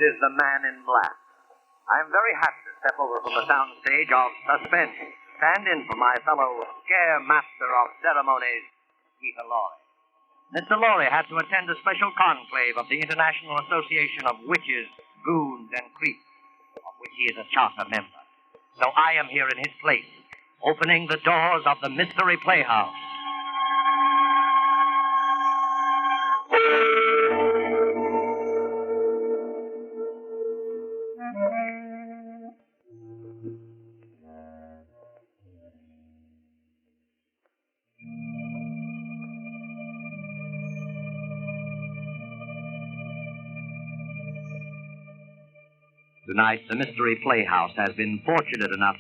is the Man in Black. I'm very happy to step over from the sound stage of Suspense, stand in for my fellow scare master of ceremonies, Peter Lorre. Mr. Lorre had to attend a special conclave of the International Association of Witches, Goons, and Creeps, of which he is a charter member. So I am here in his place, opening the doors of the Mystery Playhouse. Tonight, the Mystery Playhouse has been fortunate enough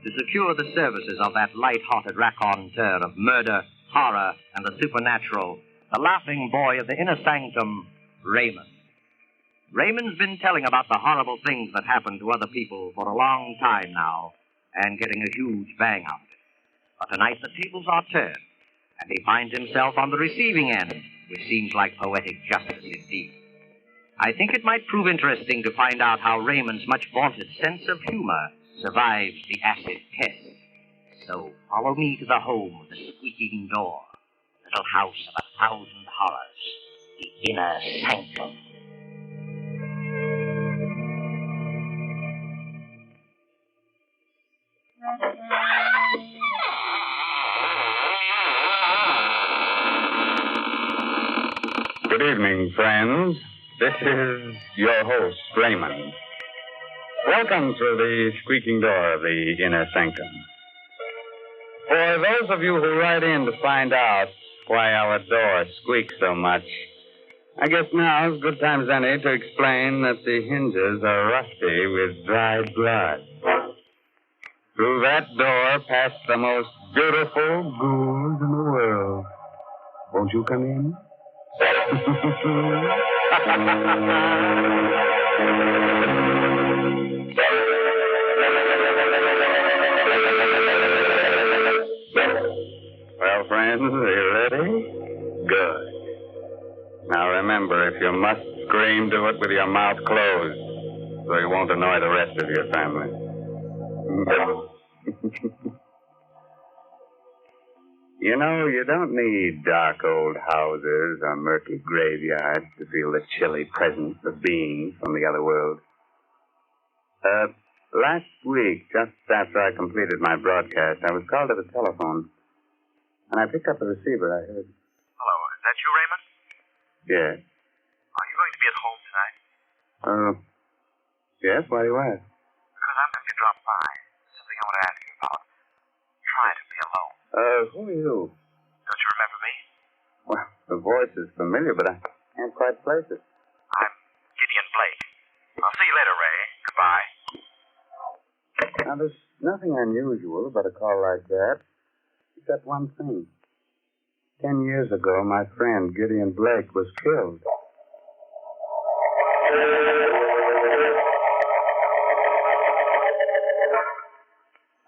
to secure the services of that light-hearted raconteur of murder, horror, and the supernatural, the laughing boy of the inner sanctum, Raymond. Raymond's been telling about the horrible things that happen to other people for a long time now, and getting a huge bang out of it. But tonight the tables are turned, and he finds himself on the receiving end, which seems like poetic justice indeed. I think it might prove interesting to find out how Raymond's much vaunted sense of humor survives the acid test. So follow me to the home of the squeaking door, little house of 1,000 horrors, the inner sanctum. Good evening, friends. This is your host, Raymond. Welcome to the squeaking door of the inner sanctum. For those of you who write in to find out why our door squeaks so much, I guess now is as good time as any to explain that the hinges are rusty with dried blood. Through that door pass the most beautiful ghouls in the world. Won't you come in? Well, friends, are you ready? Good. Now remember, if you must scream, do it with your mouth closed, so you won't annoy the rest of your family. You know, you don't need dark old houses or murky graveyards to feel the chilly presence of beings from the other world. Last week, just after I completed my broadcast, I was called to the telephone. And I picked up the receiver. I heard... Hello, is that you, Raymond? Yes. Are you going to be at home tonight? Yes, why do you ask? Because I'm going to drop by. Something I want to ask you about. Try to be alone. Who are you? Don't you remember me? Well, the voice is familiar, but I can't quite place it. I'm Gideon Blake. I'll see you later, Ray. Goodbye. Now, there's nothing unusual about a call like that, except one thing. 10 years ago, my friend Gideon Blake was killed.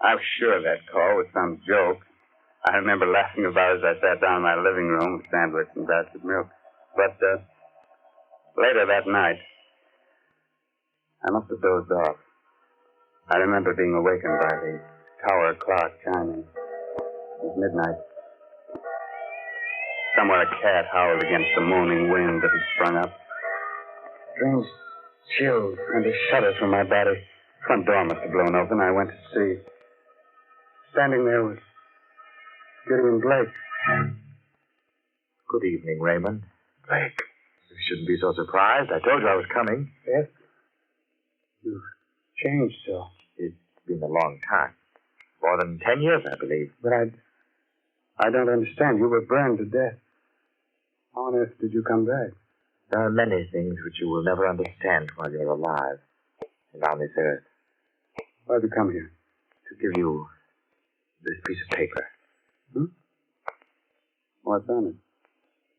I'm sure that call was some joke. I remember laughing about it as I sat down in my living room with a sandwich and a glass of milk. But later that night, I must have dozed off. I remember being awakened by the tower clock chiming. It was midnight. Somewhere a cat howled against the moaning wind that had sprung up. Strange chill and a shudder through my body. Front door must have blown open. I went to see. Standing there was Gideon Blake. Good evening, Raymond. Blake. You shouldn't be so surprised. I told you I was coming. Yes? You've changed so. It's been a long time. More than 10 years, I believe. But I don't understand. You were burned to death. How on earth did you come back? There are many things which you will never understand while you're alive and on this earth. Why'd you come here? To give you this piece of paper. What's on it?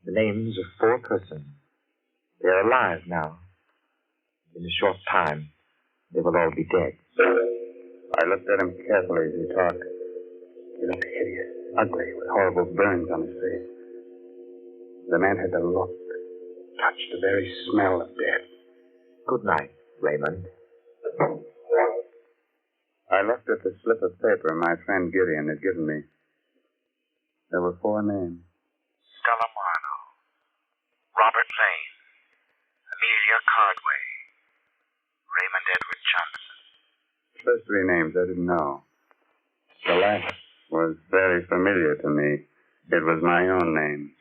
The names of 4 persons. They are alive now. In a short time, they will all be dead. I looked at him carefully as he talked. He looked hideous, ugly, with horrible burns on his face. The man had the look, touched the very smell of death. Good night. Raymond. I looked at the slip of paper my friend Gideon had given me. There were 4 names. Stella Marlowe, Robert Lane, Amelia Cardway, Raymond Edward Johnson. The first 3 names I didn't know. The last was very familiar to me. It was my own name.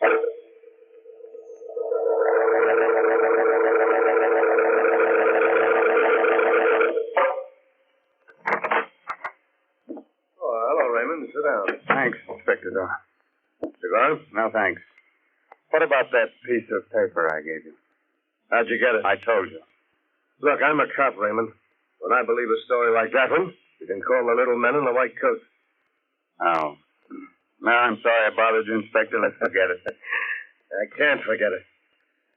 Oh, hello, Raymond. Sit down. Thanks, Inspector Dorr. Cigar? No, thanks. What about that piece of paper I gave you? How'd you get it? I told you. Look, I'm a cop, Raymond. When I believe a story like that one, you can call the little men in the white coats. Oh. No, I'm sorry I bothered you, Inspector. Let's forget it. I can't forget it.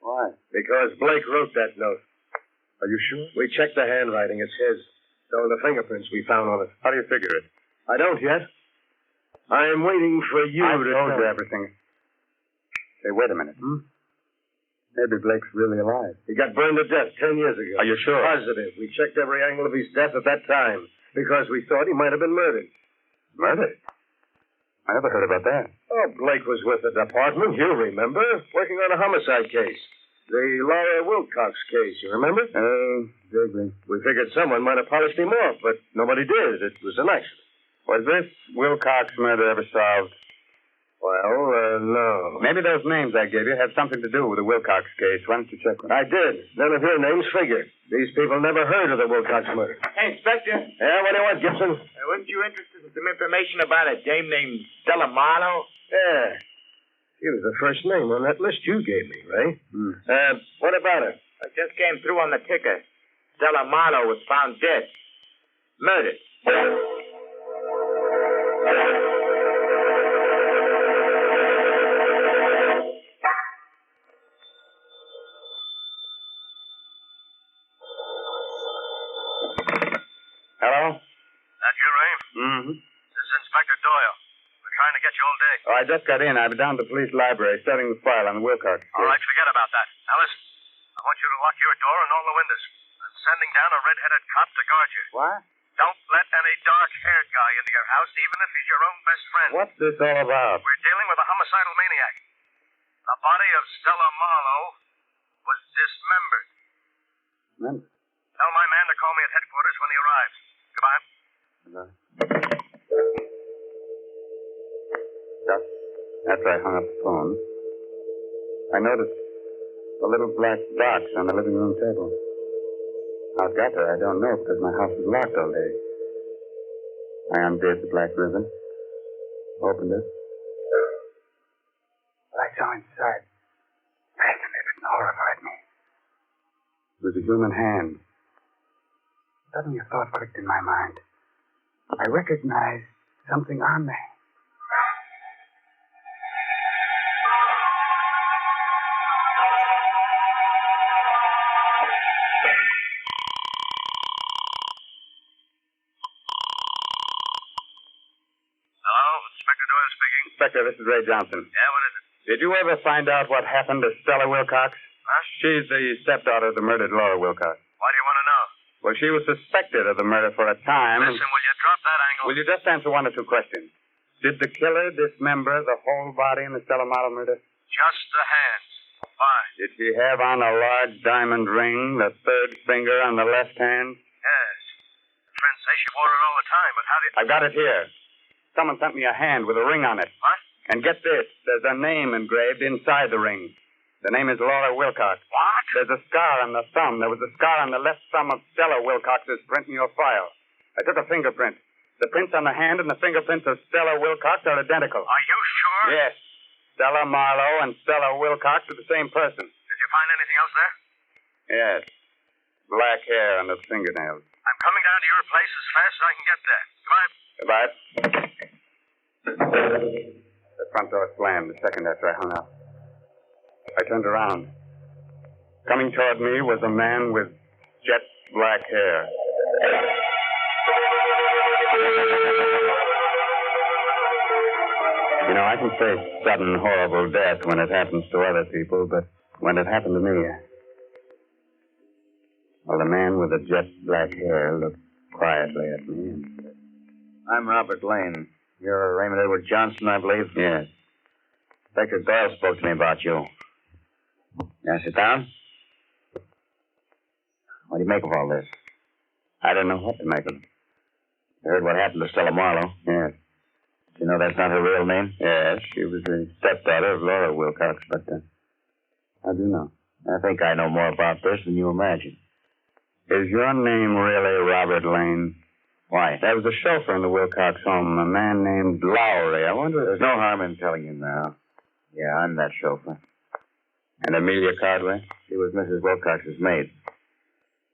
Why? Because Blake wrote that note. Are you sure? We checked the handwriting. It's his. So are the fingerprints we found on it. How do you figure it? I don't yet. I am waiting for you I to told tell you me. everything. Hey, wait a minute. Maybe Blake's really alive. He got burned to death 10 years ago. Are you sure? Positive. We checked every angle of his death at that time because we thought he might have been murdered. Murdered? I never heard about that. Oh, Blake was with the department, you remember, working on a homicide case. The Laura Wilcox case, you remember? Vaguely. We figured someone might have polished him off, but nobody did. It was an accident. Was this Wilcox murder ever solved? Well, no. Maybe those names I gave you have something to do with the Wilcox case. Why don't you check them? I did. None of your names figure. These people never heard of the Wilcox murder. Hey, Inspector, Yeah, what do you want, Gibson? weren't you interested in some information about a dame named Stella Marlowe? Yeah. She was the first name on that list you gave me, Ray. What about her? I just came through on the ticker. Stella Marlowe was found dead. Murdered. Hello? That you, Ray? Mm-hmm. This is Inspector Doyle. We're trying to get you all day. Oh, I just got in. I was down at the police library studying the file on the Wilcox case. All right, forget about that. Now listen, I want you to lock your door and all the windows. I'm sending down a red-headed cop to guard you. What? Don't let any dark-haired guy into your house, even if he's your own best friend. What's this all about? We're dealing with a homicidal maniac. The body of Stella Marlowe was dismembered. Men? Tell my man to call me at headquarters when he arrives. Goodbye. Just after I hung up the phone, I noticed a little black box on the living room table. How it got there, I don't know, because my house was locked all day. I undid the black ribbon, opened it. What I saw inside fascinated and horrified me. It was a human hand. Suddenly a thought clicked in my mind. I recognized something on there. Hello, Inspector Doyle speaking. Inspector, this is Ray Johnson. Yeah, what is it? Did you ever find out what happened to Stella Wilcox? Huh? She's the stepdaughter of the murdered Laura Wilcox. Why do you want to know? Well, she was suspected of the murder for a time. Listen, will you drop that angle? Will you just answer 1 or 2 questions? Did the killer dismember the whole body in the Stella Marlowe murder? Just the hands. Fine. Did she have on a large diamond ring, the 3rd finger on the left hand? Yes. Friends say she wore it all the time, but how do you... I've got it here. Someone sent me a hand with a ring on it. What? And get this, there's a name engraved inside the ring. The name is Laura Wilcox. What? There's a scar on the thumb. There was a scar on the left thumb of Stella Wilcox's print in your file. I took a fingerprint. The prints on the hand and the fingerprints of Stella Wilcox are identical. Are you sure? Yes. Stella Marlowe and Stella Wilcox are the same person. Did you find anything else there? Yes. Black hair on the fingernails. I'm coming down to your place as fast as I can get there. Goodbye. Goodbye. The front door slammed a second after I hung up. I turned around. Coming toward me was a man with jet black hair. You know, I can face sudden, horrible death when it happens to other people, but when it happened to me, Well, the man with the jet black hair looked quietly at me and said, I'm Robert Lane. You're Raymond Edward Johnson, I believe? yes. Inspector Doyle spoke to me about you. Now, sit down. What do you make of all this? I don't know what to make of it. You heard what happened to Stella Marlowe? Yes. You know that's not her real name? Yes, she was the stepdaughter of Laura Wilcox, but I do know. I think I know more about this than you imagine. Is your name really Robert Lane? Why? There was a chauffeur in the Wilcox home, a man named Lowry. I wonder... There's no harm in telling you now. Yeah, I'm that chauffeur. And Amelia Cardway? She was Mrs. Wilcox's maid.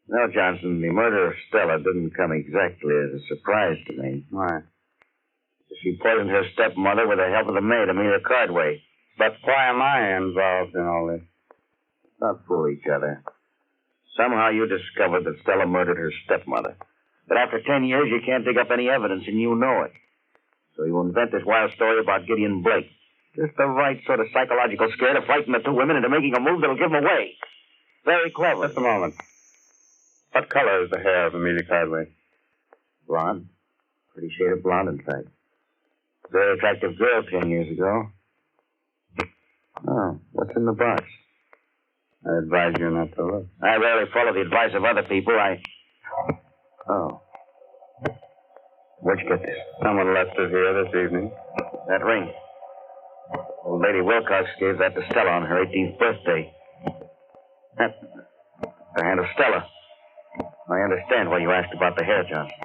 Now, Johnson, the murder of Stella didn't come exactly as a surprise to me. Why? She poisoned her stepmother with the help of the maid, Amelia Cardway. But why am I involved in all this? Don't fool each other. Somehow you discovered that Stella murdered her stepmother. But after 10 years, you can't dig up any evidence, and you know it. So you invent this wild story about Gideon Blake. Just the right sort of psychological scare to frighten the two women into making a move that'll give them away. Very clever. Just a moment. What color is the hair of Amelia Cardway? Blonde. Pretty shade of blonde, in fact. Very attractive girl 10 years ago. Oh, what's in the box? I advise you not to look. I rarely follow the advice of other people. Oh. Where'd you get this? Someone left it here this evening. That ring. Old Lady Wilcox gave that to Stella on her 18th birthday. That's the hand of Stella. I understand why you asked about the hair, Johnson.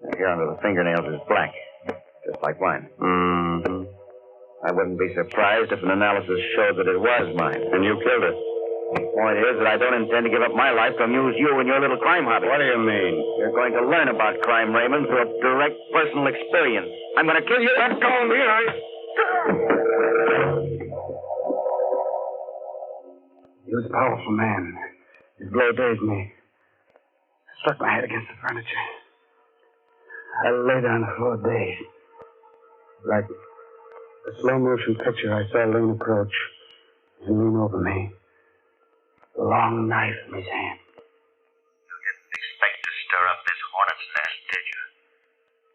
The hair under the fingernails is black, just like mine. Mm-hmm. I wouldn't be surprised if an analysis showed that it was mine. And you killed it. The point is that I don't intend to give up my life to amuse you and your little crime hobby. What do you mean? You're going to learn about crime, Raymond, through a direct personal experience. I'm going to kill you. Let go of me. He was a powerful man. His blow dazed me. I struck my head against the furniture. I lay down the floor dazed. Like a slow-motion picture, I saw Lane approach and lean over me. A long knife in his hand. You didn't expect to stir up this hornet's nest, did you?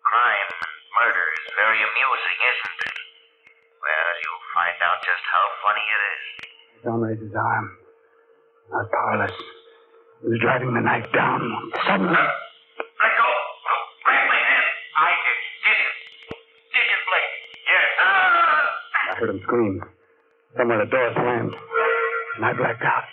Crime and murder is very amusing, isn't it? Well, you'll find out just how funny it is. His arm raised his arm. I was powerless. He was driving the knife down. Suddenly... Let go! Grab my hand! I did. Did you, Blake? Yes. I heard him scream. Somewhere the door slammed. And I blacked out.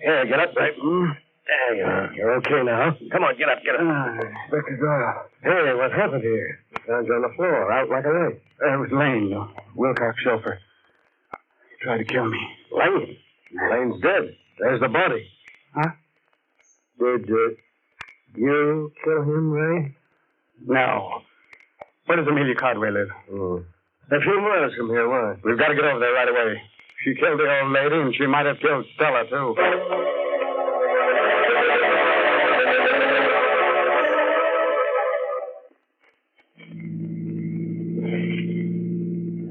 Here, get up, right? There you are. You're okay now. Come on, get up. Inspector Doyle. Hey, what happened here? Found you on the floor, out like a light. It was Lane, the Wilcox chauffeur. He tried to kill me. Lane? Lane's dead. There's the body. Huh? Did you kill him, Ray? No. Where does Amelia Cardway live? A few miles from here, why? We've got to get over there right away. She killed the old lady, and she might have killed Stella, too.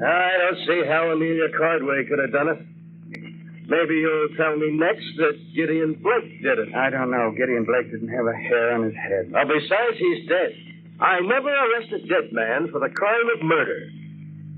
I don't see how Amelia Cardway could have done it. Maybe you'll tell me next that Gideon Blake did it. I don't know. Gideon Blake didn't have a hair on his head. Besides, he's dead. I never arrest a dead man for the crime of murder.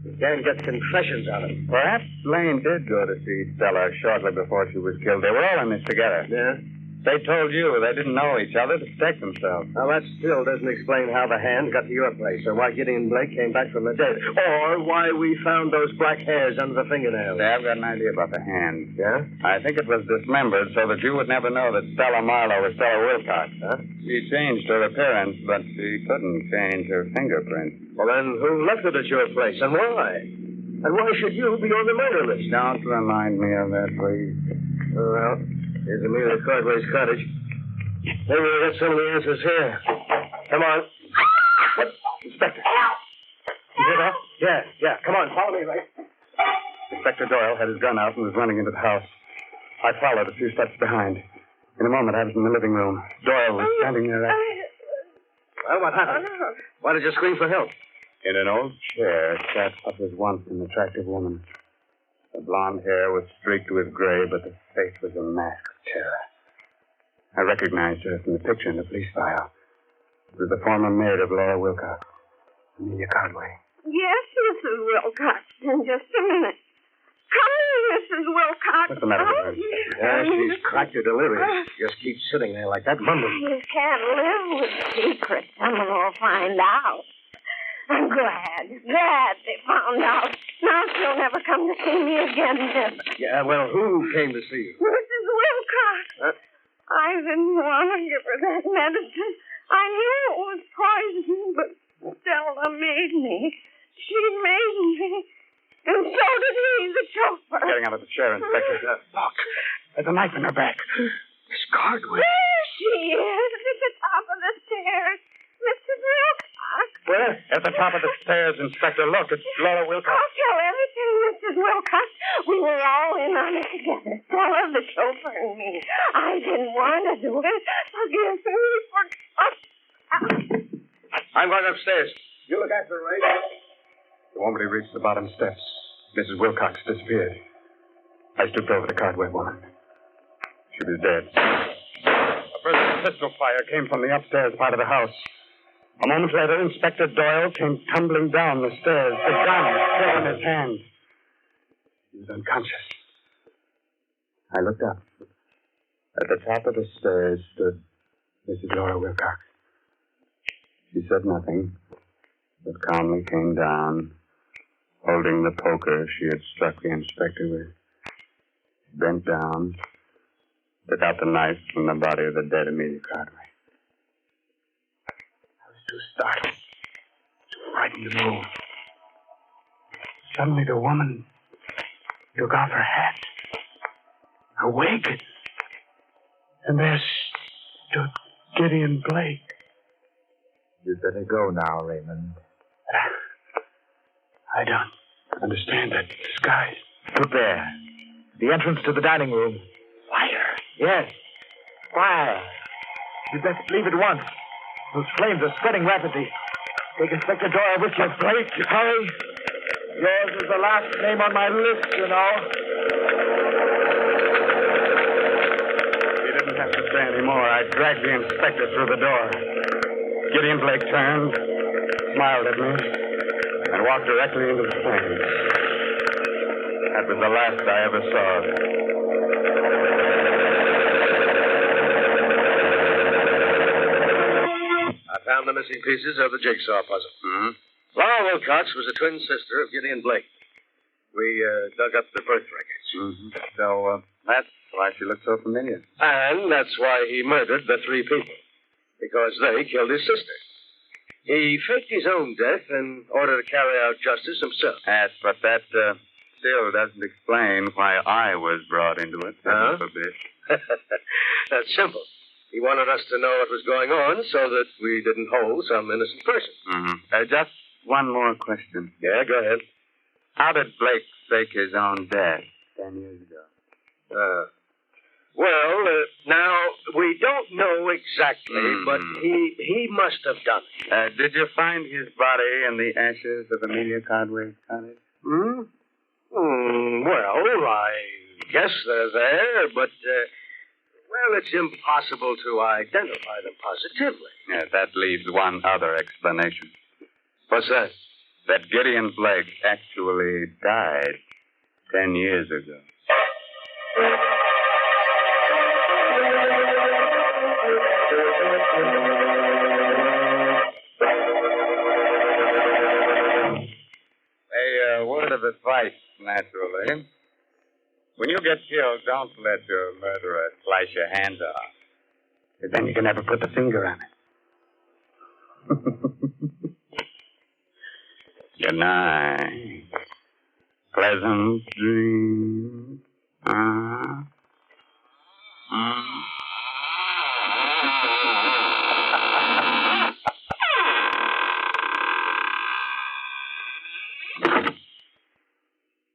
You can't get confessions on him. Perhaps Lane did go to see Stella shortly before she was killed. They were all in this together. Yeah? They told you they didn't know each other to protect themselves. Now, that still doesn't explain how the hand got to your place, or why Gideon Blake came back from the dead, or why we found those black hairs under the fingernails. Say, I've got an idea about the hand. Yeah? I think it was dismembered so that you would never know that Stella Marlowe was Stella Wilcox. Huh? She changed her appearance, but she couldn't change her fingerprints. Well, then, who left it at your place, and why? And why should you be on the murder list? Don't remind me of that, please. Well, here's Amelia Cardway's cottage. Maybe we'll get some of the answers here. Come on. What? Inspector. You hear that? Yeah. Come on, follow me, Ray. Inspector Doyle had his gun out and was running into the house. I followed a few steps behind. In a moment, I was in the living room. Doyle was standing there. Well, what happened? Why did you scream for help? In an old chair sat what was once an attractive woman. The blonde hair was streaked with gray, but the face was a mask of terror. I recognized her from the picture in the police file. It was the former maid of Laura Wilcox, Amelia Cardway. Yes, Mrs. Wilcox. In just a minute. Come in, Mrs. Wilcox. What's the matter with her? Yeah, she's cracked her delirious. Just keeps sitting there like that, mumbling. You can't live with secrets. Someone will find out. I'm glad they found out. Now she'll never come to see me again, never. Yeah, well, who came to see you? Mrs. Wilcox. Huh? I didn't want to give her that medicine. I knew it was poison, but Stella made me. She made me. And so did he, the chauffeur. Getting out of the chair, Inspector. Look, there's a knife in her back. Miss Cardway. There she is, at the top of the stairs. Mrs. Wilcox. Where? At the top of the stairs, Inspector. Look, it's Laura Wilcox. I'll tell everything, Mrs. Wilcox. We were all in on it together. Stella, the chauffeur, and me. I didn't want to do it. Forgive me. I'm going upstairs. You look after her, Ray. The moment he reached the bottom steps, Mrs. Wilcox disappeared. I stooped over the Cardway woman. She was dead. A burst of pistol fire came from the upstairs part of the house. A moment later, Inspector Doyle came tumbling down the stairs, the gun still in his hand. He was unconscious. I looked up. At the top of the stairs stood Mrs. Laura Wilcox. She said nothing, but calmly came down, holding the poker she had struck the inspector with. She bent down, took out the knife from the body of the dead Amelia Cardway. I was too startled, too frightened to move. Suddenly the woman took off her hat, her wig, and there stood Gideon Blake. You'd better go now, Raymond. I don't understand that disguise. Look there. The entrance to the dining room. Fire. Yes. Fire. You'd best leave at once. Those flames are spreading rapidly. Take Inspector Doyle with you. Blake, hurry. Yours is the last name on my list, you know. He didn't have to say any more. I dragged the inspector through the door. Gideon Blake turned, smiled at me, and walked directly into the flames. That was the last I ever saw of him. I found the missing pieces of the jigsaw puzzle. Hmm? Laura Wilcox was a twin sister of Gideon Blake. We dug up the birth records. Mm-hmm. So, that's why she looked so familiar. And that's why he murdered the three people. Because they killed his sister. He faked his own death in order to carry out justice himself. Yes, but that still doesn't explain why I was brought into it. Huh? A bit. That's simple. He wanted us to know what was going on so that we didn't hold some innocent person. Mm-hmm. Just one more question. Yeah, go ahead. How did Blake fake his own death 10 years ago? Well, now, we don't know exactly, but he must have done it. Did you find his body in the ashes of Amelia Cardway's cottage? Well, I guess they're there, but, well, it's impossible to identify them positively. Yeah, that leaves one other explanation. What's that? That Gideon Blake actually died 10 years ago. A word of advice, naturally. When you get killed, don't let your murderer slice your hands off. Because then you can never put the finger on it. Good night. Pleasant dreams.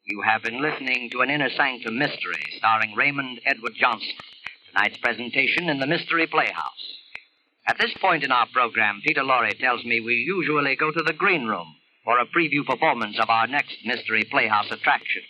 You have been listening to an Inner Sanctum mystery starring Raymond Edward Johnson. Tonight's presentation in the Mystery Playhouse. At this point in our program, Peter Lorre tells me we usually go to the green room for a preview performance of our next Mystery Playhouse attraction.